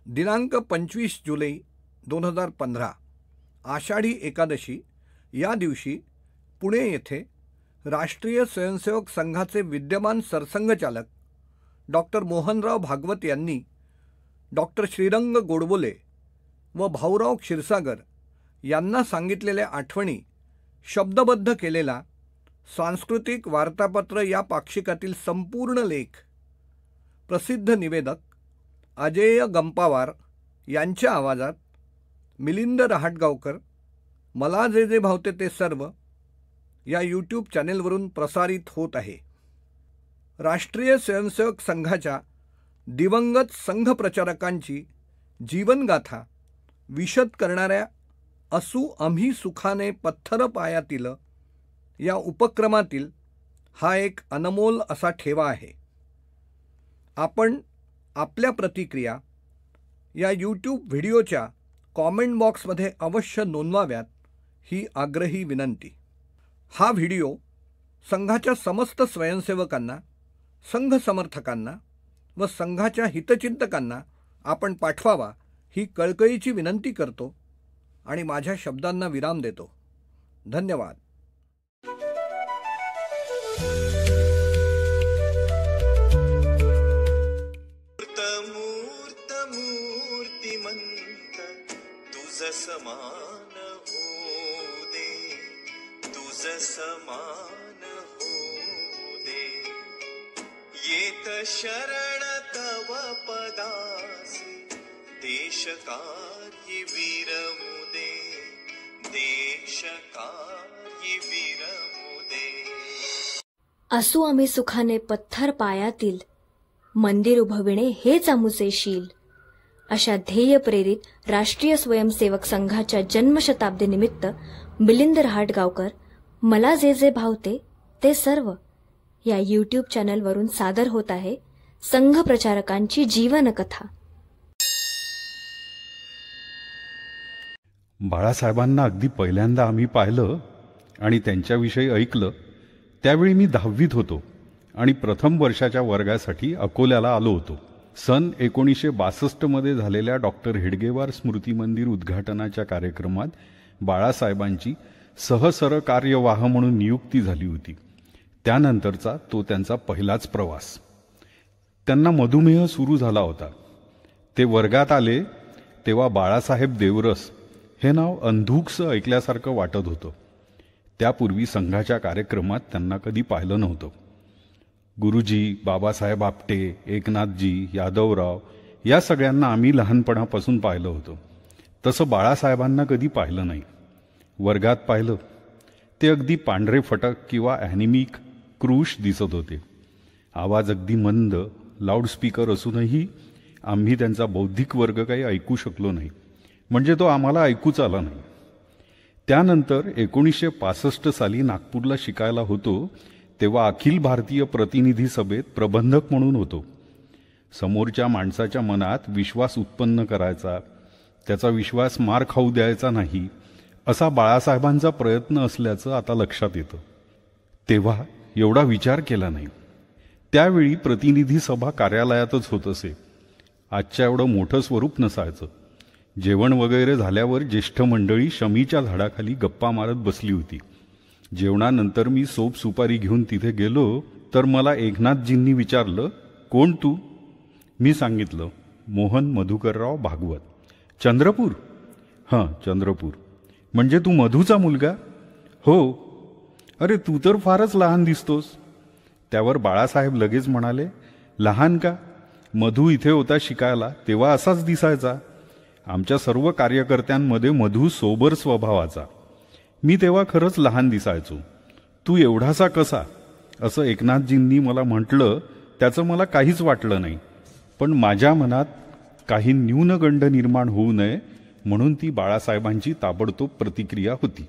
दिनांक 25 जुलै 2015 आषाढी एकादशी या दिवशी पुणे येथे राष्ट्रीय स्वयंसेवक संघाचे विद्यमान सरसंघचालक डॉक्टर मोहनराव भागवत यांनी डॉक्टर श्रीरंग गोडबोले व भाऊराव क्षीरसागर यांना सांगितलेल्या आठवणी शब्दबद्ध केलेला सांस्कृतिक वार्तापत्र या पाक्षिकातील संपूर्ण लेख प्रसिद्ध निवेदक अजेय गंपावार यांच्या आवाजात मिलिंद रहाटगावकर मला जे जे भावते ते सर्व या यूट्यूब चॅनेलवरून प्रसारित होत आहे. राष्ट्रीय स्वयंसेवक संघाच्या दिवंगत संघ प्रचारकांची जीवनगाथा विशद करणाऱ्या असू आम्ही सुखाने पत्थर पायातील या उपक्रमातील हा एक अनमोल असा ठेवा आहे. आपण आपल्या प्रतिक्रिया या यूट्यूब व्हिडिओच्या कॉमेंट बॉक्समध्ये अवश्य नोंदवाव्यात ही आग्रही विनंती. हा व्हिडिओ संघाच्या समस्त स्वयंसेवकांना, संघ समर्थकांना व संघाच्या हितचिंतकांना आपण पाठवावा ही कळकळीची विनंती करतो आणि माझ्या शब्दांना विराम देतो. धन्यवाद. समान हो दे, तुझ समान हो दे, येत शरण तव पदासी, देश कार्य विरमुदे, देश कार्य विरमुदे. असू आम्ही सुखाने पत्थर पायातील, मंदिर उभविणे हेच आमुचे शील. अशा ध्येय प्रेरित राष्ट्रीय स्वयंसेवक संघाच्या जन्मशताब्दी निमित्त मिलिंद रहाटगावकर मला जे जे भावते ते सर्व या यूट्यूब चॅनलवरून सादर होत आहे संघ प्रचारकांची जीवनकथा. बाळासाहेबांना अगदी पहिल्यांदा आम्ही पाहिलं आणि त्यांच्याविषयी ऐकलं त्यावेळी मी 10वीत होतो आणि प्रथम वर्षाच्या वर्गासाठी अकोल्याला आलो होतो. सन 1962 झालेल्या डॉक्टर हेडगेवार स्मृती मंदिर उद्घाटनाच्या कार्यक्रमात बाळासाहेबांची सहसरकार्यवाह म्हणून नियुक्ती झाली होती. त्यानंतरचा तो त्यांचा पहिलाच प्रवास. त्यांना मधुमेह सुरू झाला होता. ते वर्गात आले तेव्हा बाळासाहेब देवरस हे नाव अंधुकसं ऐकल्यासारखं वाटत होतं. त्यापूर्वी संघाच्या कार्यक्रमात त्यांना कधी पाहिलं नव्हतं. गुरुजी, बाबासाहेब आपटे, एकनाथजी, यादवराव या सगळ्यांना आम्ही लहानपणापासून पाहिलं होतं. तसं बाळासाहेबांना कधी पाहिलं नाही. वर्गात पाहिलं ते अगदी पांढरे फटक किंवा ॲनिमिक क्रूश दिसत होते. आवाज अगदी मंद, लाऊडस्पीकर असूनही आम्ही त्यांचा बौद्धिक वर्ग काही ऐकू शकलो नाही, म्हणजे तो आम्हाला ऐकूच आला नाही. त्यानंतर 1965 साली नागपूरला शिकायला होतो तेव्हा अखिल भारतीय प्रतिनिधी सभेत प्रबंधक म्हणून होतो. समोरच्या माणसाच्या मनात विश्वास उत्पन्न करायचा, त्याचा विश्वास मार खाऊ द्यायचा नाही, असा बाळासाहेबांचा प्रयत्न असल्याचं आता लक्षात येतं. तेव्हा एवढा विचार केला नाही. त्यावेळी प्रतिनिधी सभा कार्यालयातच होत असे. आजच्या एवढं मोठं स्वरूप नसायचं. जेवण वगैरे झाल्यावर ज्येष्ठ मंडळी शमीच्या झाडाखाली गप्पा मारत बसली होती. जेवणानंतर मी सोप सुपारी घेऊन तिथे गेलो तर मला एकनाथजींनी विचारलं, कोण तू? मी सांगितलं, मोहन मधुकरराव भागवत. चंद्रपूर? हां, चंद्रपूर. म्हणजे तू मधूचा मुलगा? हो. अरे तू तर फारच लहान दिसतोस. त्यावर बाळासाहेब लगेच म्हणाले, लहान का? मधू इथे होता शिकायला तेव्हा असाच दिसायचा. आमच्या सर्व कार्यकर्त्यांमध्ये मधू सोबर स्वभावाचा. मी तेव्हा खरंच लहान दिसायचो. तू एवढासा कसा? असं एकनाथजींनी मला म्हटलं. त्याचं मला काहीच वाटलं नाही, पण माझ्या मनात काही न्यूनगंड निर्माण होऊ नये म्हणून ती बाळासाहेबांची ताबडतोब प्रतिक्रिया होती.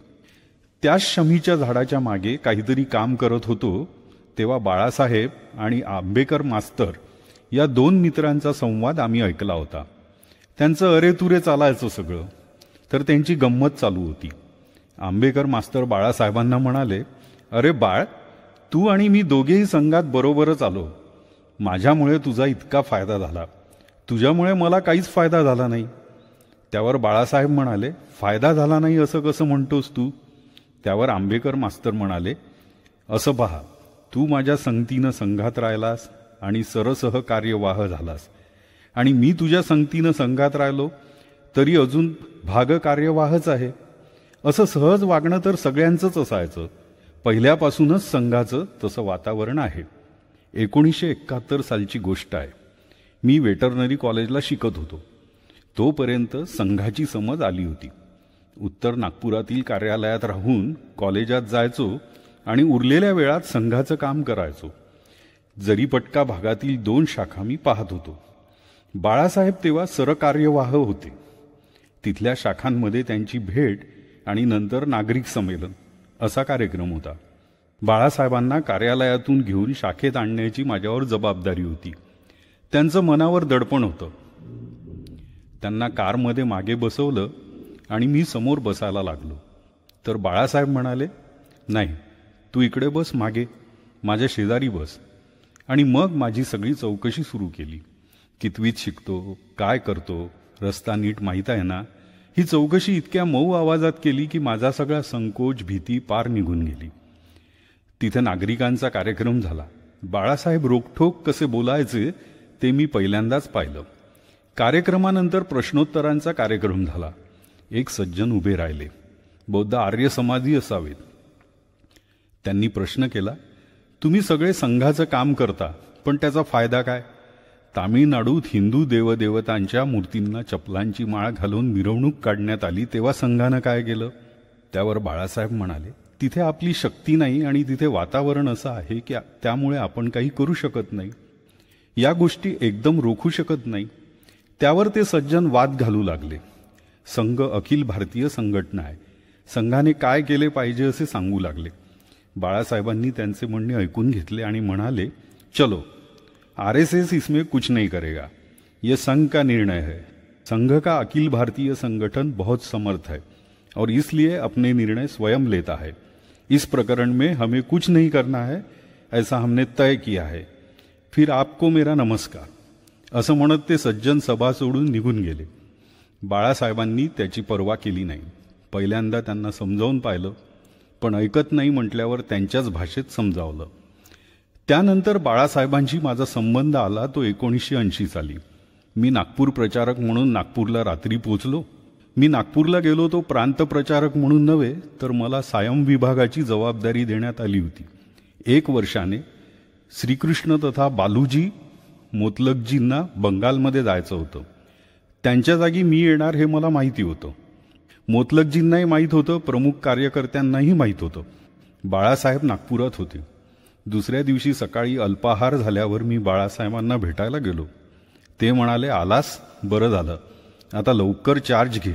त्याच शमीच्या झाडाच्या मागे काहीतरी काम करत होतो तेव्हा बाळासाहेब आणि आंबेकर मास्तर या 2 मित्रांचा संवाद आम्ही ऐकला होता. त्यांचं अरेतुरे चालायचं सगळं, तर त्यांची गंमत चालू होती. आंबेकर मास्तर बाळासाहेबांना म्हणाले, अरे बाळ, तू आणि मी दोघेही संघात बरोबरच आलो. माझ्यामुळे तुझा इतका फायदा झाला. तुझ्यामुळे मला काहीच फायदा झाला नाही. त्यावर बाळासाहेब म्हणाले, फायदा झाला नाही असं कसं म्हणतोस तू? त्यावर आंबेकर मास्तर म्हणाले, असं पहा, तू माझ्या संगतीनं संघात राहिलास आणि सरसह कार्यवाह झालास, आणि मी तुझ्या संगतीनं संघात राहिलो तरी अजून भाग कार्यवाहच आहे. असं सहज वागणं तर सगळ्यांचंच असायचं. पहिल्यापासूनच संघाचं तसं वातावरण आहे. 1971 सालची गोष्ट आहे. मी वेटरनरी कॉलेजला शिकत होतो. तोपर्यंत संघाची समज आली होती. उत्तर नागपुरातील कार्यालयात राहून कॉलेजात जायचो आणि उरलेल्या वेळात संघाचं काम करायचो. जरीपटका भागातील 2 शाखा मी पाहत होतो. बाळासाहेब तेव्हा सरकार्यवाह होते. तिथल्या शाखांमध्ये त्यांची भेट आणि नंतर नागरिक संमेलन असा कार्यक्रम होता. बाळासाहेबांना कार्यालयातून घेऊन शाखेत आणण्याची माझ्यावर जबाबदारी होती. त्यांचं मनावर दडपण होतं. त्यांना कारमध्ये मागे बसवलं आणि मी समोर बसायला लागलो. तर बाळासाहेब म्हणाले, नाही, तू इकडे बस, मागे माझ्या शेजारी बस. आणि मग माझी सगळी चौकशी सुरू केली. कितवीत शिकतो, काय करतो, रस्ता नीट माहीत आहे ना? ही चौकशी इतक्या मऊ आवाजात केली की माझा सगळा संकोच, भीती पार निघून गेली. तिथे नागरिकांचा कार्यक्रम झाला. बाळासाहेब रोखठोक कसे बोलायचे ते मी पहिल्यांदाच पाहिलं. कार्यक्रमानंतर प्रश्नोत्तरांचा कार्यक्रम झाला. एक सज्जन उभे राहिले. बहुधा आर्य समाधी असावेत. त्यांनी प्रश्न केला, तुम्ही सगळे संघाचं काम करता, पण त्याचा फायदा काय? तामिळनाडूत हिंदू देवदेवतांच्या मूर्तींना चपलांची माळ घालून मिरवणूक काढण्यात आली, तेव्हा संघानं काय केलं? त्यावर बाळासाहेब म्हणाले, तिथे आपली शक्ती नाही आणि तिथे वातावरण असं आहे की त्यामुळे आपण काही करू शकत नाही. या गोष्टी एकदम रोखू शकत नाही. त्यावर ते सज्जन वाद घालू लागले. संघ अखिल भारतीय संघटना आहे, संघाने काय केले पाहिजे असे सांगू लागले. बाळासाहेबांनी त्यांचे म्हणणे ऐकून घेतले आणि म्हणाले, चलो, आरएसएस इसमें कुछ नहीं करेगा, ये संघ का निर्णय है. संघ का अखिल भारतीय संगठन बहुत समर्थ है और इसलिए अपने निर्णय स्वयं लेता है. इस प्रकरण में हमें कुछ नहीं करना है, ऐसा हमने तय किया है. फिर आपको मेरा नमस्कार. असं म्हणत ते सज्जन सभा सोडून निघून गेले. बाळासाहेबांनी त्याची पर्वा केली नाही. पहिल्यांदा त्यांना समजावून पाहिलं, पण ऐकत नाही म्हटल्यावर त्यांच्याच भाषेत समजावलं. त्यानंतर बाळासाहेबांशी माझा संबंध आला तो 1980 साली. मी नागपूर प्रचारक म्हणून नागपूरला रात्री पोचलो. मी नागपूरला गेलो तो प्रांत प्रचारक म्हणून नव्हे, तर मला सायम विभागाची जबाबदारी देण्यात आली होती. 1 वर्षाने श्रीकृष्ण तथा बालूजी मोतलकजींना बंगालमध्ये जायचं होतं. त्यांच्या जागी मी येणार हे मला माहिती होतं. मोतलकजींनाही माहीत होतं, प्रमुख कार्यकर्त्यांनाही माहीत होतं. बाळासाहेब नागपुरात होते. दुसऱ्या दिवशी सकाळी अल्पाहार झाल्यावर मी बाळासाहेबांना भेटायला गेलो. ते म्हणाले, आलास, बरं झालं. आता लवकर चार्ज घे.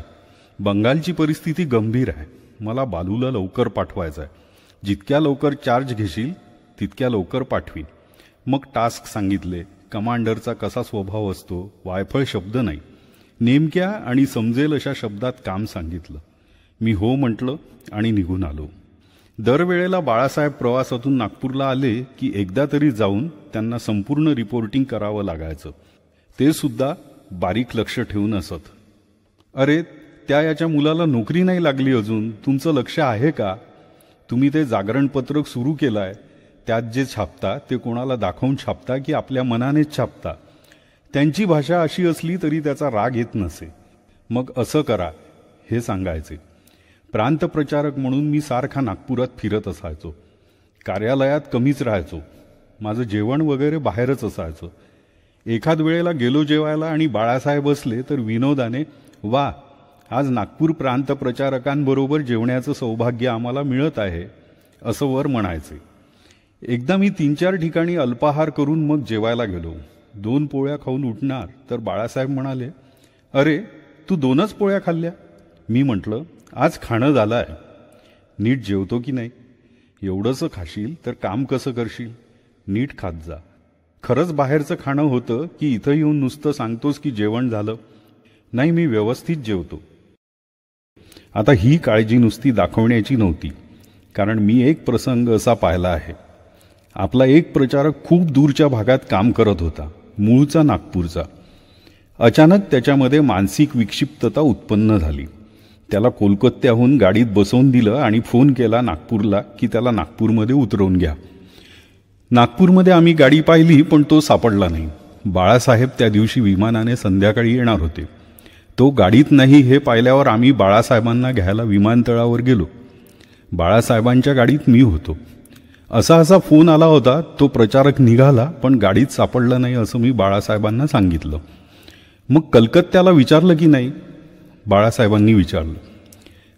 बंगालची परिस्थिती गंभीर आहे. मला बालूला लवकर पाठवायचं आहे. जितक्या लवकर चार्ज घेशील तितक्या लवकर पाठवीन. मग टास्क सांगितले. कमांडरचा कसा स्वभाव असतो, वायफळ शब्द नाही, नेमक्या आणि समजेल अशा शब्दात काम सांगितलं. मी हो म्हटलं आणि निघून आलो. दरवेळेला बाळासाहेब प्रवासातून नागपूरला आले की एकदा तरी जाऊन त्यांना संपूर्ण रिपोर्टिंग करावं लागायचं. ते सुद्धा बारीक लक्ष ठेवून असत. अरे, याच्या मुलाला नोकरी नाही लागली अजून, तुमचं लक्ष आहे का? तुम्ही ते जागरण पत्रक सुरू केलं आहे, त्यात जे छापता ते कोणाला दाखवून छापता की आपल्या मनानेच छापता? त्यांची भाषा अशी असली तरी त्याचा राग येत नसे. मग असं करा हे सांगायचे. प्रांत प्रचारक म्हणून मी सारखा नागपुरात फिरत असायचो. कार्यालयात कमीच राहायचो. माझं जेवण वगैरे बाहेरच असायचं. एखाद वेळेला गेलो जेवायला आणि बाळासाहेब असले तर विनोदाने, वा, आज नागपूर प्रांत प्रचारकांबरोबर जेवण्याचं सौभाग्य आम्हाला मिळत आहे, असं वर म्हणायचे. एकदा मी 3-4 ठिकाणी अल्पाहार करून मग जेवायला गेलो. 2 पोळ्या खाऊन उठणार तर बाळासाहेब म्हणाले, अरे, तू 2च पोळ्या खाल्ल्या? मी म्हटलं, आज खाणं झालं आहे, नीट जेवतो की नाही? एवढंसं खाशील तर काम कसं करशील? नीट खात जा. खरंच बाहेरचं खाणं होतं की इथं येऊन नुसतं सांगतोस की जेवण झालं? नाही, मी व्यवस्थित जेवतो. आता ही काळजी नुसती दाखवण्याची नव्हती, कारण मी एक प्रसंग असा पाहिला आहे. आपला एक प्रचारक खूप दूरच्या भागात काम करत होता, मूळचा नागपूरचा. अचानक त्याच्यामध्ये मानसिक विक्षिप्तता उत्पन्न झाली. त्याला कोलकात्याहून गाडीत बसवून दिलं आणि फोन केला नागपूरला की त्याला नागपूरमध्ये उतरवून घ्या. नागपूरमध्ये आम्ही गाडी पाहिली पण तो सापडला नाही. बाळासाहेब त्या दिवशी विमानाने संध्याकाळी येणार होते. तो गाडीत नाही हे पाहिल्यावर आम्ही बाळासाहेबांना घ्यायला विमानतळावर गेलो. बाळासाहेबांच्या गाडीत मी होतो. असा फोन आला होता, तो प्रचारक निघाला पण गाडीत सापडला नाही असं मी बाळासाहेबांना सांगितलं. मग कलकत्त्याला विचारलं की नाही? बाळासाहेबांनी विचारलं.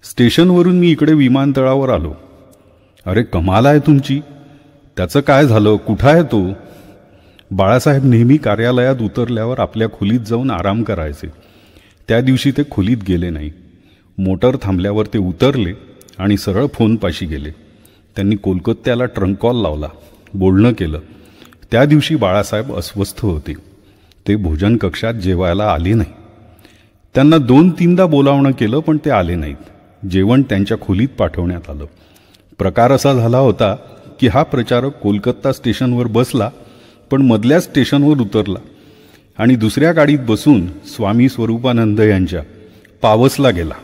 स्टेशनवरून मी इकडे विमानतळावर आलो. अरे कमाल आहे तुमची, त्याचं काय झालं, कुठं आहे तो? बाळासाहेब नेहमी कार्यालयात उतरल्यावर आपल्या खोलीत जाऊन आराम करायचे. त्या दिवशी ते खोलीत गेले नाही. मोटर थांबल्यावर ते उतरले आणि सरळ फोनपाशी गेले. त्यांनी कोलकात्याला ट्रंक कॉल लावला, बोलणं केलं. त्या दिवशी बाळासाहेब अस्वस्थ होते. ते भोजन कक्षात जेवायला आले नाही. त्यांना 2-3दा बोलावणं केलं पण ते आले नाहीत. जेवण त्यांच्या खोलीत पाठवण्यात आलं. प्रकार असा झाला होता की हा प्रचारक कोलकाता स्टेशनवर बसला पण मधल्या स्टेशनवर उतरला आणि दुसऱ्या गाडीत बसून स्वामी स्वरूपानंद यांच्या पावसला गेला.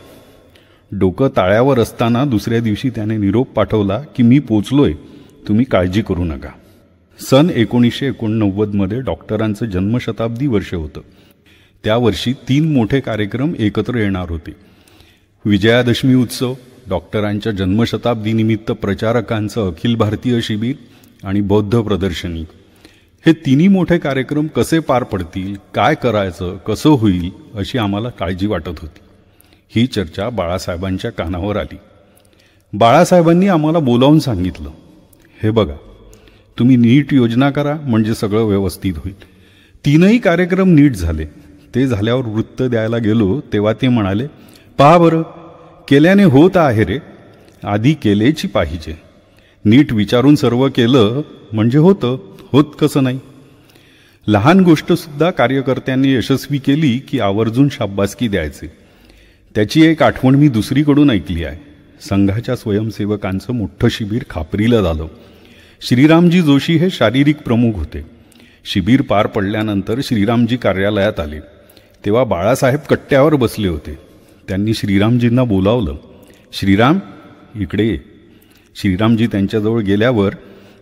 डोकं ताळ्यावर असताना दुसऱ्या दिवशी त्याने निरोप पाठवला की मी पोचलोय, तुम्ही काळजी करू नका. सन 1989 डॉक्टरांचं जन्मशताब्दी वर्ष होतं. त्या वर्षी 3 मोठे कार्यक्रम एकत्र येणार होते. विजयादशमी उत्सव, डॉक्टरांच्या जन्मशताब्दीनिमित्त प्रचारकांचं अखिल भारतीय शिबिर आणि बौद्ध प्रदर्शनी. हे तिन्ही मोठे कार्यक्रम कसे पार पडतील, काय करायचं, कसं होईल अशी आम्हाला काळजी वाटत होती. ही चर्चा बाळासाहेबांच्या कानावर आली. बाळासाहेबांनी आम्हाला बोलावून सांगितलं, हे बघा तुम्ही नीट योजना करा म्हणजे सगळं व्यवस्थित होईल. 3ही कार्यक्रम नीट झाले. ते झाल्यावर वृत्त द्यायला गेलो तेव्हा ते म्हणाले, पहा बरं केल्याने होत आहे रे, आधी केलेची पाहिजे. नीट विचारून सर्व केलं म्हणजे होतं, होत कसं नाही. लहान गोष्टसुद्धा कार्यकर्त्यांनी यशस्वी केली की आवर्जून शाब्बासकी द्यायचे. त्याची एक आठवण मी दुसरीकडून ऐकली आहे. संघाच्या स्वयंसेवकांचं मोठं शिबिर खापरीला झालं. श्रीरामजी जोशी हे शारीरिक प्रमुख होते. शिबिर पार पडल्यानंतर श्रीरामजी कार्यालयात आले तेव्हा बाळासाहेब कट्ट्यावर बसले होते. त्यांनी श्रीरामजींना बोलावलं, श्रीराम इकडे ये. श्रीरामजी त्यांच्याजवळ गेल्यावर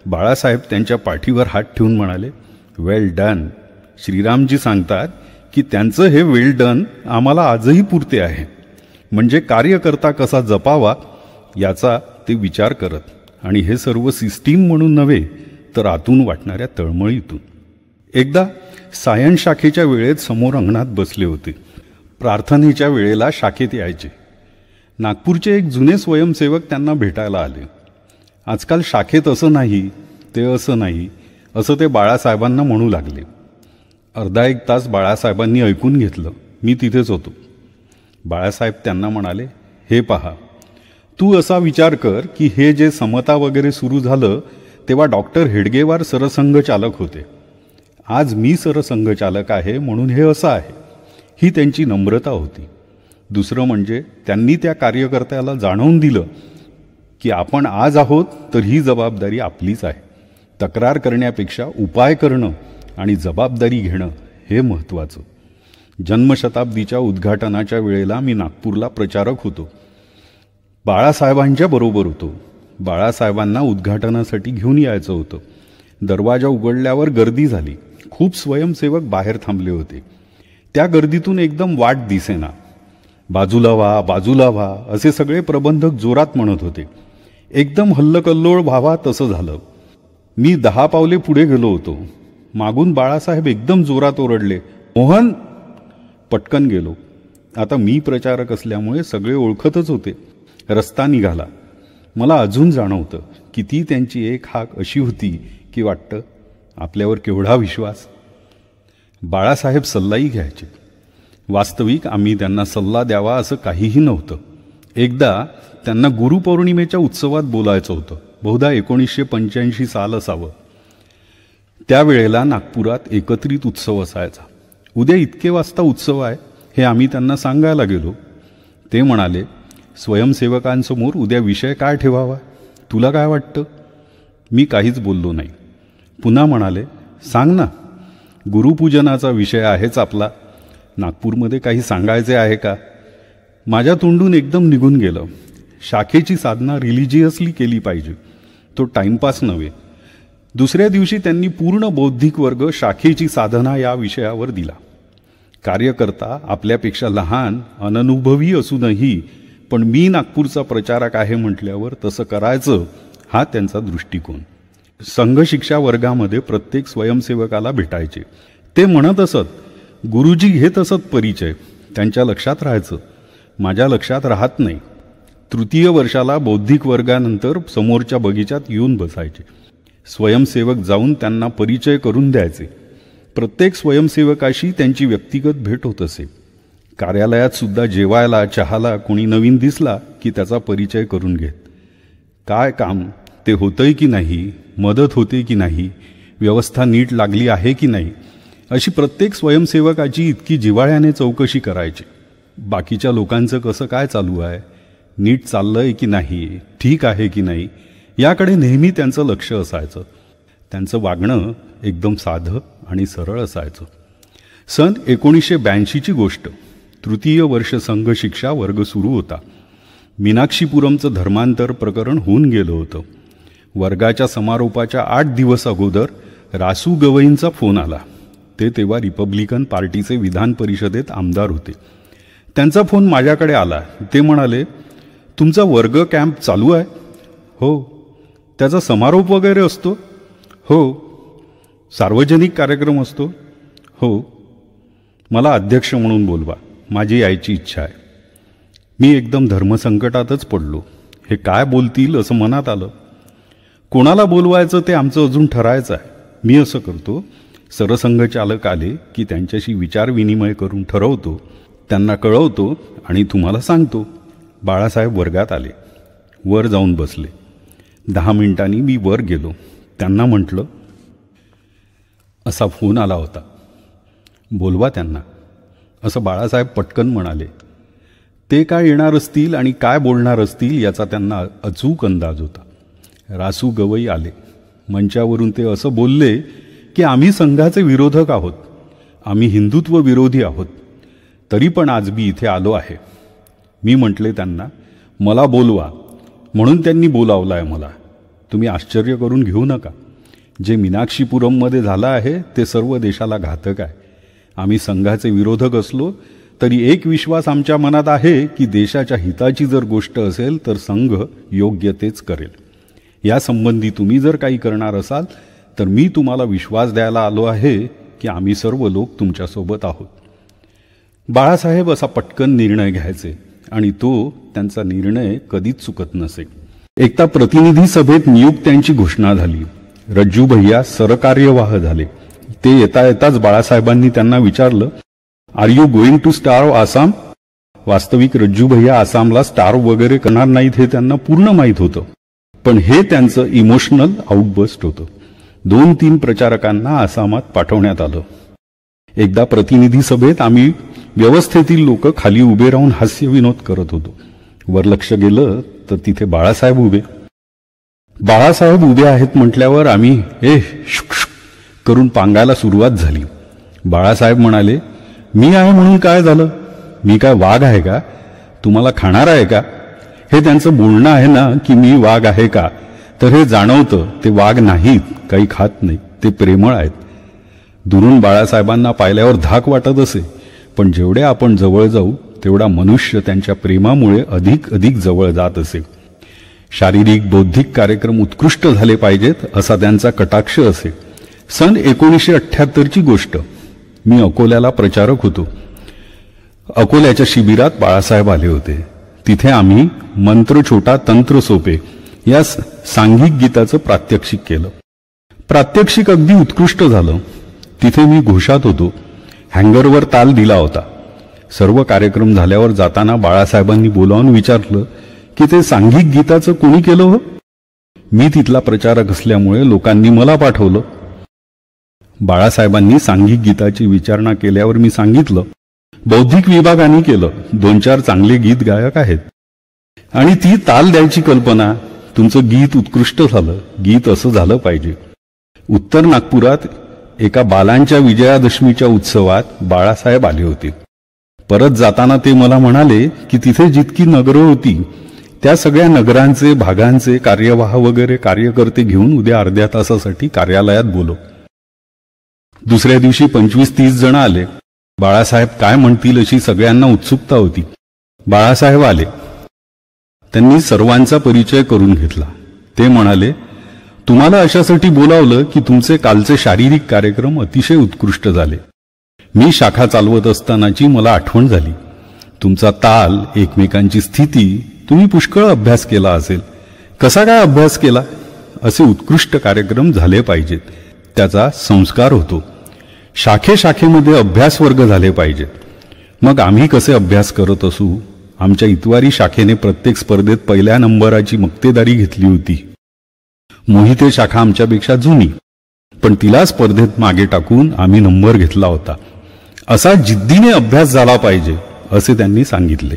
बाळासाहेब त्यांच्या पाठीवर हात ठेवून म्हणाले, वेल डन. श्रीरामजी सांगतात की त्यांचं हे वेल डन आम्हाला आजही पुरते आहे. म्हणजे कार्यकर्ता कसा जपावा याचा ते विचार करत, आणि हे सर्व सिस्टीम म्हणून नव्हे तर आतून वाटणाऱ्या तळमळीतून. एकदा सायन शाखेच्या वेळेत समोर अंगणात बसले होते. प्रार्थनेच्या वेळेला शाखेत यायचे. नागपूरचे एक जुने स्वयंसेवक त्यांना भेटायला आले. आजकाल शाखेत असं नाही, ते असं नाही असं ते बाळासाहेबांना म्हणू लागले. अर्धा एक तास बाळासाहेबांनी ऐकून घेतलं. मी तिथेच होतो. बाळासाहेब त्यांना म्हणाले, हे पहा, तू असा विचार कर की हे जे समता वगैरे सुरू झालं तेव्हा डॉक्टर हेडगेवार सरसंघचालक होते. आज मी सरसंघचालक आहे म्हणून हे असं आहे. ही त्यांची नम्रता होती. दुसरं म्हणजे त्यांनी त्या कार्यकर्त्याला जाणवून दिलं की आपण आज आहोत तर ही जबाबदारी आपलीच आहे. तक्रार करण्यापेक्षा उपाय करणं आणि जबाबदारी घेणं हे महत्त्वाचं. जन्मशताब्दीच्या उद्घाटनाच्या वेळेला मी नागपूरला प्रचारक होतो. बाळासाहेबांच्या बरोबर होतो. बाळासाहेबांना उद्घाटनासाठी घेऊन यायचं होतं. दरवाजा उघडल्यावर गर्दी झाली. खूप स्वयंसेवक बाहेर थांबले होते. त्या गर्दीतून एकदम वाट दिसेना. बाजूला व्हा, बाजूला व्हा असे सगळे प्रबंधक जोरात म्हणत होते. एकदम हल्लकल्लोळ व्हावा तसं झालं. मी 10 पावले पुढे गेलो होतो. मागून बाळासाहेब एकदम जोरात ओरडले, मोहन. पटकन गेलो. आता मी प्रचारक असल्यामुळे सगळे ओळखतच होते. रस्ता निघाला. मला अजून जाणवतं किती त्यांची एक हाक अशी होती की वाटतं आपल्यावर केवढा विश्वास. बाळासाहेब सल्लाही घ्यायचे. वास्तविक आम्ही त्यांना सल्ला द्यावा असं काहीही नव्हतं. एकदा त्यांना गुरुपौर्णिमेच्या उत्सवात बोलायचं होतं. बहुधा 1985 साल असावं. त्यावेळेला नागपुरात एकत्रित उत्सव असायचा. उद्या इतके वाजता उत्सव आहे हे आम्ही त्यांना सांगायला गेलो. ते म्हणाले, स्वयंसेवकांसमोर उद्या विषय काय ठेवावा, तुला काय वाटतं? मी काहीच बोललो नाही. पुन्हा म्हणाले, सांग ना, गुरुपूजनाचा विषय आहेच आपला. नागपूरमध्ये काही सांगायचे आहे का? माझ्या तोंडून एकदम निघून गेलं. शाखेची साधना रिलिजियसली केली पाहिजे, तो टाइमपास नव्हे. दुसऱ्या दिवशी त्यांनी पूर्ण बौद्धिक वर्ग शाखेची साधना या विषयावर दिला. कार्यकर्ता आपल्यापेक्षा लहान अननुभवी असूनही पण मी नागपूरचा प्रचारक आहे म्हटल्यावर तसं करायचं, हा त्यांचा दृष्टिकोन. संघ शिक्षा वर्गामध्ये प्रत्येक स्वयंसेवकाला भेटायचे. ते म्हणत असत, गुरुजी घेत असत परिचय, त्यांच्या लक्षात राहायचं. माझ्या लक्षात राहत नाही. तृतीय वर्षाला बौद्धिक वर्गानंतर समोरच्या बगीचात येऊन बसायचे. स्वयंसेवक जाऊन त्यांना परिचय करून द्यायचे. प्रत्येक स्वयंसेवकाशी त्यांची व्यक्तिगत भेट होत असे. कार्यालयात सुद्धा जेवायला चहाला कोणी नवीन दिसला की त्याचा परिचय करून घेत. काय काम ते होतंय की नाही, मदत होते की नाही, व्यवस्था नीट लागली आहे की नाही, अशी प्रत्येक स्वयंसेवकाची इतकी जिव्हाळ्याने चौकशी करायची. बाकीच्या लोकांचं कसं काय चालू आहे, नीट चाललंय की नाही, ठीक आहे की नाही, याकडे नेहमी त्यांचं लक्ष असायचं. त्यांचं वागणं एकदम साधं आणि सरळ असायचं. सन 1982ची गोष्ट. तृतीय वर्ष संघ शिक्षा वर्ग सुरू होता. मीनाक्षीपुरमचं धर्मांतर प्रकरण होऊन गेलं होतं. वर्गाच्या समारोपाच्या 8 दिवस अगोदर रासू गवईंचा फोन आला. ते तेव्हा रिपब्लिकन पार्टीचे विधान परिषदेत आमदार होते. त्यांचा फोन माझ्याकडे आला. ते म्हणाले, तुमचा वर्ग कॅम्प चालू आहे? हो. त्याचा समारोप वगैरे असतो? हो. सार्वजनिक कार्यक्रम असतो? हो. मला अध्यक्ष म्हणून बोलवा, माझी यायची इच्छा आहे. मी एकदम धर्मसंकटातच पडलो. हे काय बोलतील असं मनात आलं. कोणाला बोलवायचं ते आमचं अजून ठरायचं आहे. मी असं करतो, सरसंघचालक आले की त्यांच्याशी विचारविनिमय करून ठरवतो, त्यांना कळवतो आणि तुम्हाला सांगतो. बाळासाहेब वर्गात आले. वर जाऊन बसले. 10 मिनिटांनी मी वर गेलो. त्यांना म्हटलं, असा फोन आला होता, बोलवा त्यांना. असं बाळासाहेब पटकन म्हणाले. ते काय येणार असतील आणि काय बोलणार असतील याचा त्यांना अचूक अंदाज होता. रासू गवई आले. मंचावरून ते असं बोलले की आम्ही संघाचे विरोधक आहोत, आम्ही हिंदुत्व विरोधी आहोत, तरी पण आज मी इथे आलो आहे. मी म्हटले त्यांना, मला बोलवा, म्हणून त्यांनी बोलावलं आहे मला. तुम्ही आश्चर्य करून घेऊ नका. जे मीनाक्षीपुरममध्ये झालं आहे ते सर्व देशाला घातक आहे. आम्ही संघाचे विरोधक असलो तरी एक विश्वास आमच्या मनात आहे की देशाच्या हिताची जर गोष्ट असेल तर संघ योग्य तेच करेल. यासंबंधी तुम्ही जर काही करणार असाल तर मी तुम्हाला विश्वास द्यायला आलो आहे की आम्ही सर्व लोक तुमच्यासोबत आहोत. बाळासाहेब असा पटकन निर्णय घ्यायचे आणि तो त्यांचा निर्णय कधीच चुकत नसे. एकदा प्रतिनिधी सभेत नियुक्त्यांची घोषणा झाली. रज्जू भैया सरकार्यवाह झाले. ते येता येताच बाळासाहेबांनी त्यांना विचारलं, are you going to starve Assam? वास्तविक रज्जू भैया आसामला स्टार्व वगैरे करणार नाहीत हे त्यांना पूर्ण माहीत होतं, पण हे त्यांचं इमोशनल आउटबर्स्ट होतं. 2-3 प्रचारकांना आसामात पाठवण्यात आलं. एकदा प्रतिनिधी सभेत आम्ही व्यवस्थेतील लोक खाली उभे राहून हास्यविनोद करत होतो. वर लक्ष गेलं तर तिथे बाळासाहेब उभे. बाळासाहेब उभे आहेत म्हटल्यावर आम्ही शुक शुक करून पांगायला सुरुवात झाली. बाळासाहेब म्हणाले, मी आहे म्हणून काय झालं? मी काय वाघ आहे का? तुम्हाला खाणार आहे का? हे त्यांचं बोलणं आहे ना की मी वाघ आहे का? तर हे जाणवतं ते वाघ नाहीत, काही खात नाही, ते प्रेमळ आहेत. दुरून बाळासाहेबांना पाहिल्यावर धाक वाटत असे, पण जेवढे आपण जवळ जाऊ तेवढा मनुष्य त्यांच्या प्रेमामुळे अधिक अधिक जवळ जात असे. शारीरिक बौद्धिक कार्यक्रम उत्कृष्ट झाले पाहिजेत असा त्यांचा कटाक्ष असे. सन 1978ची गोष्ट. मी अकोल्याला प्रचारक होतो. अकोल्याच्या शिबिरात बाळासाहेब आले होते. तिथे आम्ही मंत्र छोटा तंत्र सोपे या सांघिक गीताचं प्रात्यक्षिक केलं. प्रात्यक्षिक अगदी उत्कृष्ट झालं. तिथे मी घोषात होतो. हँगरवर ताल दिला होता. सर्व कार्यक्रम झाल्यावर जाताना बाळासाहेबांनी बोलावून विचारलं की ते सांघिक गीताचं कोणी केलं हो? मी तिथला प्रचारक असल्यामुळे लोकांनी मला पाठवलं. बाळासाहेबांनी सांघिक गीताची विचारणा केल्यावर मी सांगितलं, बौद्धिक विभागाने केलं. 2-4 चांगले गीत गायक आहेत आणि ती ताल द्यायची कल्पना. तुमचं गीत उत्कृष्ट झालं. गीत असं झालं पाहिजे. उत्तर नागपुरात एका बालांच्या विजयादशमीच्या उत्सवात बाळासाहेब आले होते. परत जाताना ते मला म्हणाले की तिथे जितकी नगरं होती त्या सगळ्या नगरांचे भागांचे कार्यवाह वगैरे कार्यकर्ते घेऊन उद्या अर्ध्या तासासाठी कार्यालयात बोलव. दुसऱ्या दिवशी 25-30 जण आले. बाळासाहेब काय म्हणतील अशी सगळ्यांना उत्सुकता होती. बाळासाहेब आले. त्यांनी सर्वांचा परिचय करून घेतला. ते म्हणाले, तुम्हाला अशासाठी बोलावलं की तुमचे कालचे शारीरिक कार्यक्रम अतिशय उत्कृष्ट झाले. मी शाखा चालवत असतानाची मला आठवण झाली. तुमचा ताल, एकमेकांची स्थिती तुम्ही पुष्कळ अभ्यास केला असेल. कसा काय अभ्यास केला? असे उत्कृष्ट कार्यक्रम झाले पाहिजेत. त्याचा संस्कार होतो. शाखेमध्ये अभ्यास वर्ग झाले पाहिजेत. मग आम्ही कसे अभ्यास करत असू? आमच्या इतवारी शाखेने प्रत्येक स्पर्धेत पहिल्या नंबराची मक्तेदारी घेतली होती. मोहिते शाखा आमच्यापेक्षा जुनी, पण तिला स्पर्धेत मागे टाकून आम्ही नंबर घेतला होता. असा जिद्दीने अभ्यास झाला पाहिजे असे त्यांनी सांगितले.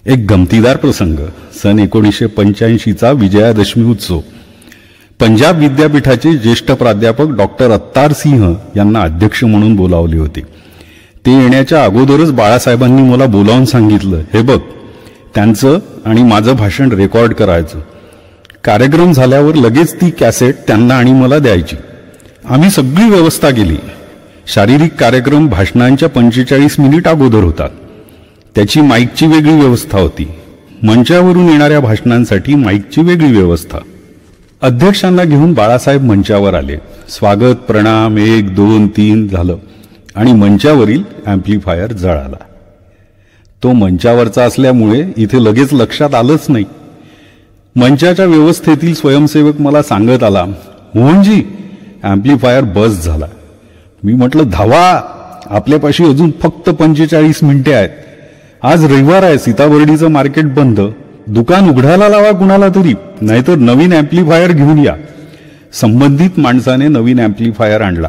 एक गमतीदार प्रसंग. सन 1985चा विजयादशमी उत्सव. पंजाब विद्यापीठाचे ज्येष्ठ प्राध्यापक डॉक्टर अत्तार सिंह यांना अध्यक्ष म्हणून बोलावले होते. ते येण्याच्या अगोदरच बाळासाहेबांनी मला बोलावून सांगितलं, हे बघ, त्यांचं आणि माझं भाषण रेकॉर्ड करायचं. कार्यक्रम झाल्यावर लगेच ती कॅसेट त्यांना आणि मला द्यायची. आम्ही सगळी व्यवस्था केली. शारीरिक कार्यक्रम भाषणांच्या 45 मिनिट अगोदर होतात. त्याची माईकची वेगळी व्यवस्था होती. मंचावरून येणाऱ्या भाषणांसाठी माईकची वेगळी व्यवस्था. अध्यक्षांना घेऊन बाळासाहेब मंचावर आले. स्वागत, प्रणाम, 1, 2, 3 झालं आणि मंचावरील अँप्लिफायर जळाला. तो मंचावरचा असल्यामुळे इथे लगेच लक्षात आलंच नाही. मंचाच्या व्यवस्थेतील स्वयंसेवक मला सांगत आला, मोहनजी, अँप्लिफायर बस झाला. मी म्हटलं, धावा, आपल्यापाशी अजून फक्त 45 मिनिटे आहेत. आज रविवार आहे, सीताबर्डीचं मार्केट बंद. दुकान उघडायला लावा कुणाला तरी, नाहीतर नवीन अँप्लिफायर घेऊन या. संबंधित माणसाने नवीन अँप्लिफायर आणला.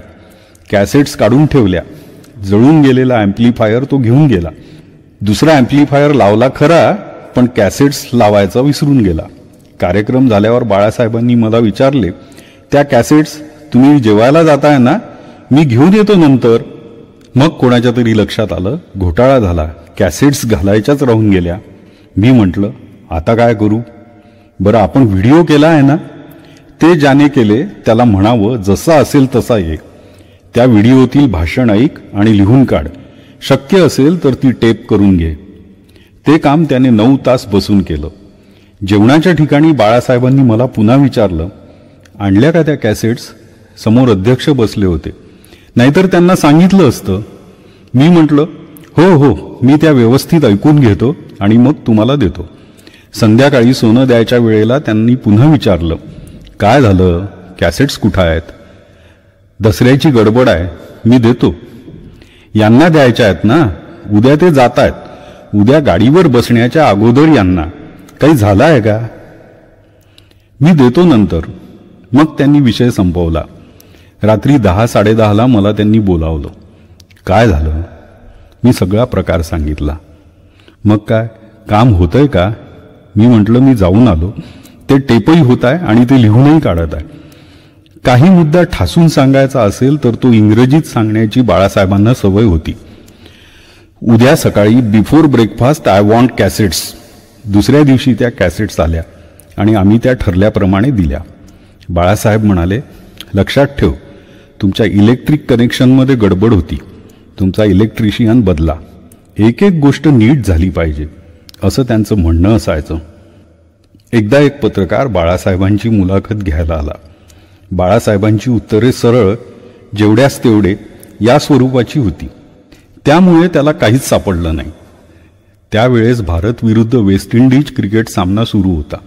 कॅसेट्स काढून ठेवल्या. जळून गेलेला अँप्लिफायर तो घेऊन गेला. दुसरा अँप्लिफायर लावला खरा, पण कॅसेट्स लावायचा विसरून गेला. कार्यक्रम झाल्यावर बाळासाहेबांनी मला विचारले, त्या कॅसेट्स तुम्ही जेवायला जाताय ना? मी घेऊन येतो नंतर. मग कोणाच्या तरी लक्षात आलं, घोटाळा झाला. कॅसेट्स घालायच्याच राहून गेल्या. मी म्हटलं, आता काय करू? बरं, आपण व्हिडिओ केला आहे ना? ते ज्याने केले त्याला म्हणावं, जसा असेल तसा ये. त्या व्हिडिओतील भाषण ऐक आणि लिहून काढ. शक्य असेल तर ती टेप करून घे. ते काम त्याने 9 तास बसून केलं. जेवणाच्या ठिकाणी बाळासाहेबांनी मला पुन्हा विचारलं, आणल्या का त्या कॅसेट्स? समोर अध्यक्ष बसले होते, नाहीतर त्यांना सांगितलं असतं. मी म्हटलं, हो, मी त्या व्यवस्थित ऐकून घेतो आणि मग तुम्हाला देतो. संध्याकाळी सोनं द्यायच्या वेळेला त्यांनी पुन्हा विचारलं, काय झालं? कॅसेट्स कुठं आहेत? दसऱ्याची गडबड आहे, मी देतो. यांना द्यायच्या आहेत ना? उद्या ते जात आहेत. उद्या गाडीवर बसण्याच्या अगोदर यांना. काही झालं आहे का? मी देतो नंतर. मग त्यांनी विषय संपवला. रात्री 10-10:30 मला त्यांनी बोलावलं. काय झालं? मी सगळा प्रकार सांगितला. मग काय, काम होतंय का? मी म्हटलं, मी जाऊन आलो. ते टेपही होत आहे आणि ते लिहूनही काढत आहे. काही मुद्दा ठासून सांगायचा असेल तर तो इंग्रजीत सांगण्याची बाळासाहेबांना सवय होती. उद्या सकाळी before breakfast I want cassettes. दुसऱ्या दिवशी त्या कॅसेट्स आल्या आणि आम्ही त्या ठरल्याप्रमाणे दिल्या. बाळासाहेब म्हणाले, लक्षात ठेव, तुमच्या इलेक्ट्रिक कनेक्शनमध्ये गडबड होती. तुमचा इलेक्ट्रिशियन बदला. एक गोष्ट नीट झाली पाहिजे, असं त्यांचं म्हणणं असायचं. एकदा एक पत्रकार बाळासाहेबांची मुलाखत घ्यायला आला. बाळासाहेबांची उत्तरे सरळ, जेवढ्यास तेवढे या स्वरूपाची होती. त्यामुळे त्याला काहीच सापडलं नाही. त्यावेळेस भारत विरुद्ध वेस्ट इंडिज क्रिकेट सामना सुरू होता.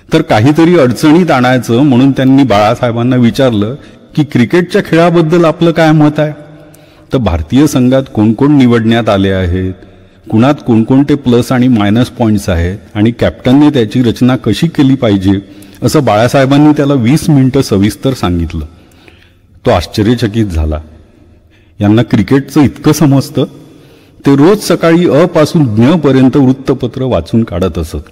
तर काहीतरी अडचणीत आणायचं म्हणून त्यांनी बाळासाहेबांना विचारलं की क्रिकेटच्या खेळाबद्दल आपलं काय मत आहे? तर भारतीय संघात कोण कोण निवडण्यात आले आहेत, कुणात कोणकोणते प्लस आणि मायनस पॉईंट्स आहेत आणि कॅप्टनने त्याची रचना कशी केली पाहिजे, असं बाळासाहेबांनी त्याला 20 मिनिटं सविस्तर सांगितलं. तो आश्चर्यचकित झाला. यांना क्रिकेटचं इतकं समजतं? ते रोज सकाळी अ पासून ज्ञ पर्यंत वृत्तपत्र वाचून काढत असत.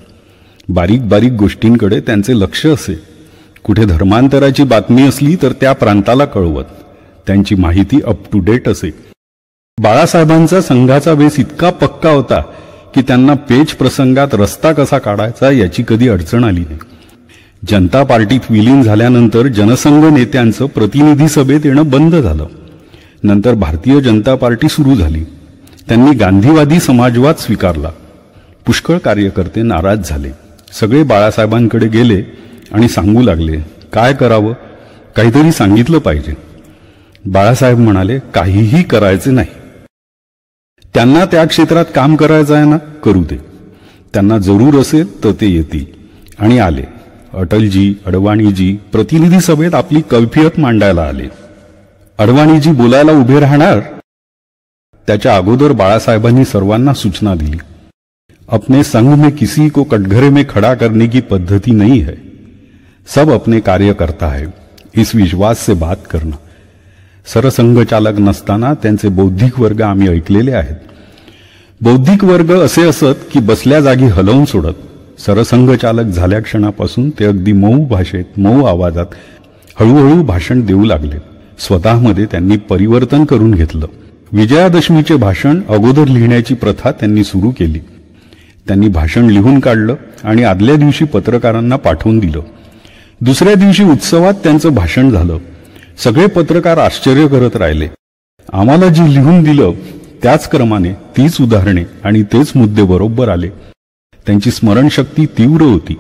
बारीक बारीक गोष्टींकडे त्यांचे लक्ष असे. कुठे धर्मांतराची बातमी असली तर त्या प्रांताला कळवत. त्यांची माहिती अप टू डेट असे. बाळासाहेबांचा संघाचा बेस इतका पक्का होता की त्यांना पेच प्रसंगात रस्ता कसा काढायचा याची कधी अडचण आली नाही. जनता पार्टीत विलीन झाल्यानंतर जनसंघ नेत्यांचं प्रतिनिधी सभेत येणं बंद झालं. नंतर भारतीय जनता पार्टी सुरू झाली. त्यांनी गांधीवादी समाजवाद स्वीकारला. पुष्कळ कार्यकर्ते नाराज झाले. सगळे बाळासाहेबांकडे गेले आणि सांगू लागले, काय करावं, काहीतरी सांगितलं पाहिजे. बाळासाहेब म्हणाले, काहीही करायचे नाही. त्यांना त्या क्षेत्रात काम करायचं आहे ना, करू दे. त्यांना जरूर असेल तर ते येतील. आणि आले. अटलजी, अडवाणीजी प्रतिनिधी सभेत आपली कैफियत मांडायला आले. अडवाणीजी बोलायला उभे राहणार त्याच्या अगोदर बाळासाहेबांनी सर्वांना सूचना दिली. अपने संघ में किसी को कटघरे में खड़ा करने की पद्धति नहीं है. सब अपने कार्य करता है, इस विश्वास से बात करना. सरसंघचालक नसताना त्यांचे बौद्धिक वर्ग आम्ही ऐकलेले आहेत. बौद्धिक वर्ग असे असत की बसल्या जागी हलवून सोडत. सरसंघचालक झाल्या क्षणापासून ते अगदी मऊ भाषेत, मऊ आवाजात हळूहळू भाषण देऊ लागले. स्वतःमध्ये त्यांनी परिवर्तन करून घेतलं. विजयादशमीचे भाषण अगोदर लिहिण्याची प्रथा त्यांनी सुरू केली. त्यांनी भाषण लिहून काढलं आणि आदल्या दिवशी पत्रकारांना पाठवून दिलं. दुसऱ्या दिवशी उत्सवात त्यांचं भाषण झालं. सगळे पत्रकार आश्चर्य करत राहिले. आम्हाला जे लिहून दिलं त्याच क्रमाने, तीच उदाहरणे आणि तेच मुद्दे बरोबर आले. त्यांची स्मरणशक्ती तीव्र होती.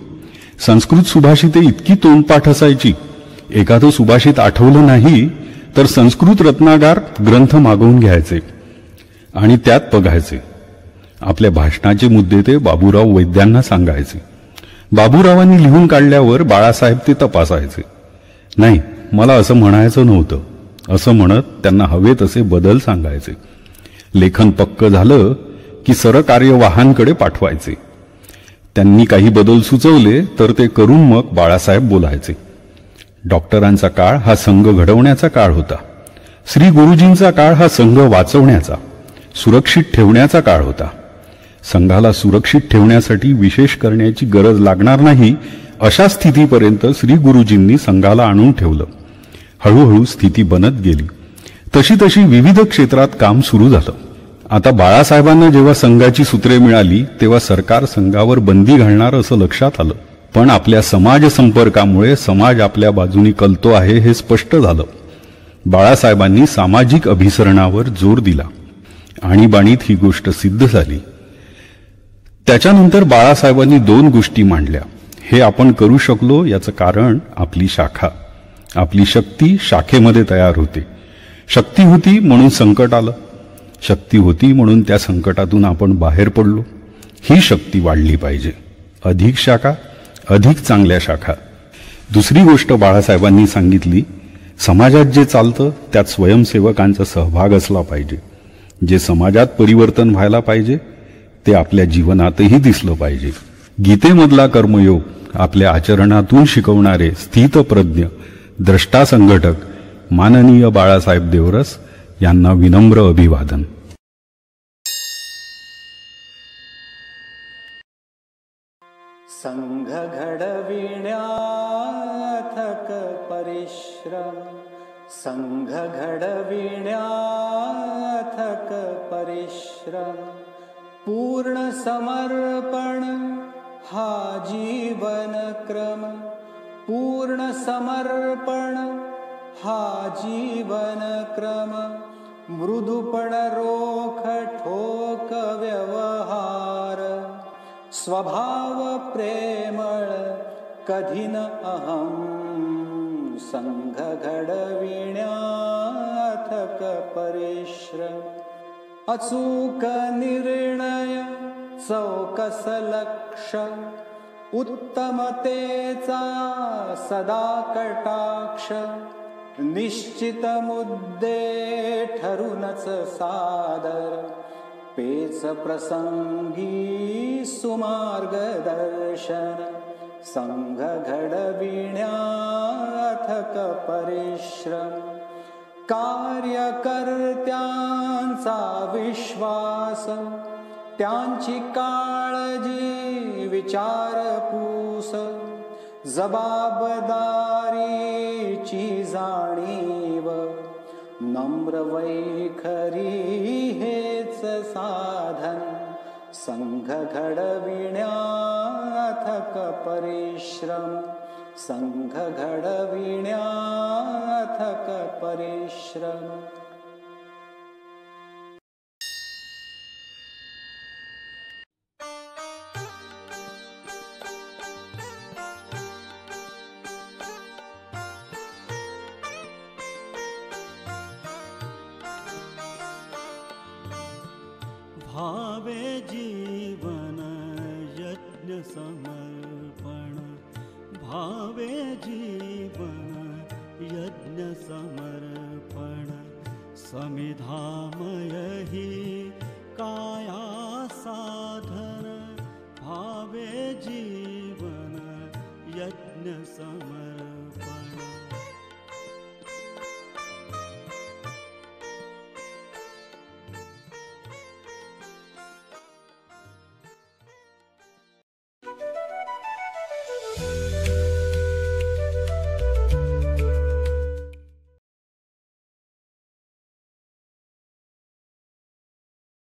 संस्कृत सुभाषिते इतकी तोंडपाठ असायची. एखादं सुभाषित आठवलं नाही तर संस्कृत रत्नागार ग्रंथ मागवून घ्यायचे आणि त्यात बघायचे. आपल्या भाषणाचे मुद्दे ते बाबूराव वैद्यांना सांगायचे. बाबूरावांनी लिहून काढल्यावर बाळासाहेब ते तपासायचे. नाही, मला असं म्हणायचं नव्हतं असं म्हणत त्यांना हवे तसे बदल सांगायचे. लेखन पक्क झालं की सरकार्यवाहांकडे पाठवायचे. त्यांनी काही बदल सुचवले तर ते करून मग बाळासाहेब बोलायचे. डॉक्टरांचा काळ हा संघ घडवण्याचा काळ होता. श्री गुरुजींचा काळ हा संघ वाचवण्याचा, सुरक्षित ठेवण्याचा काळ होता. संघाला सुरक्षित ठेवण्यासाठी विशेष करण्याची गरज लागणार नाही अशा स्थितीपर्यंत श्री गुरुजींनी संघाला आणून ठेवलं. हळूहळू स्थिती बनत गेली. तशी तशी विविध क्षेत्रात काम सुरू झालं. आता बाळासाहेबांना जेव्हा संघाची सूत्रे मिळाली तेव्हा सरकार संघावर बंदी घालणार असं लक्षात आलं. पण आपल्या समाज संपर्कामुळे समाज आपल्या बाजूनी कलतो आहे हे स्पष्ट झालं. बाळासाहेबांनी सामाजिक अभिसरणावर जोर दिला. आणीबाणीत ही गोष्ट सिद्ध झाली. त्याच्यानंतर बाळासाहेबांनी 2 गोष्टी मांडल्या. हे आपण करू शकलो याचं कारण आपली शाखा. आपली शक्ती शाखेमध्ये तयार होते. शक्ती होती म्हणून संकट आलं. शक्ती होती म्हणून त्या संकटातून आपण बाहेर पडलो. ही शक्ती वाढली पाहिजे. अधिक शाखा, अधिक चांगल्या शाखा. दुसरी गोष्ट बाळासाहेबांनी सांगितली, समाजात जे चालतं त्यात स्वयंसेवकांचा सहभाग असला पाहिजे. जे समाजात परिवर्तन व्हायला पाहिजे ते आपल्या जीवनातही दिसलं पाहिजे. गीतेमधला कर्मयोग आपल्या आचरणातून शिकवणारे स्थितप्रज्ञ द्रष्टा संघटक माननीय बाळासाहेब देवरस यांना विनम्र अभिवादन. संघ घडविण्याथक परिश्रम, संघ घडविण्याथक परिश्रम, पूर्ण समर्पण हा जीवन क्रम, पूर्ण समर्पण हा जीवन क्रम, मृदुपण रोख ठोक व्यवहार, स्वभाव प्रेमळ कधी न अहम, संघ घडविण्याथक परिश्रम, अचूक निर्णय चौकस लक्ष, उत्तमतेचा सदा कटाक्ष, निश्चित मुद्दे ठरूनच सादर, पेच प्रसंगी सुमार्गदर्शन, संघ घडविण्याथक परिश्रम, कार्यकर्त्यांचा विश्वास, त्यांची काळजी विचारपूस, जबाबदारीची जाणीव, नम्र वैखरी हेच साधन संघ घडविण्याथक परिश्रम संघ घडविण्याथक परिश्रम. भावे जीवन यज्ञ समर्पण भावे जीवन यज्ञ समर्पण समिधामय ही काया साधन भावे जीवन यज्ञ समर्पण.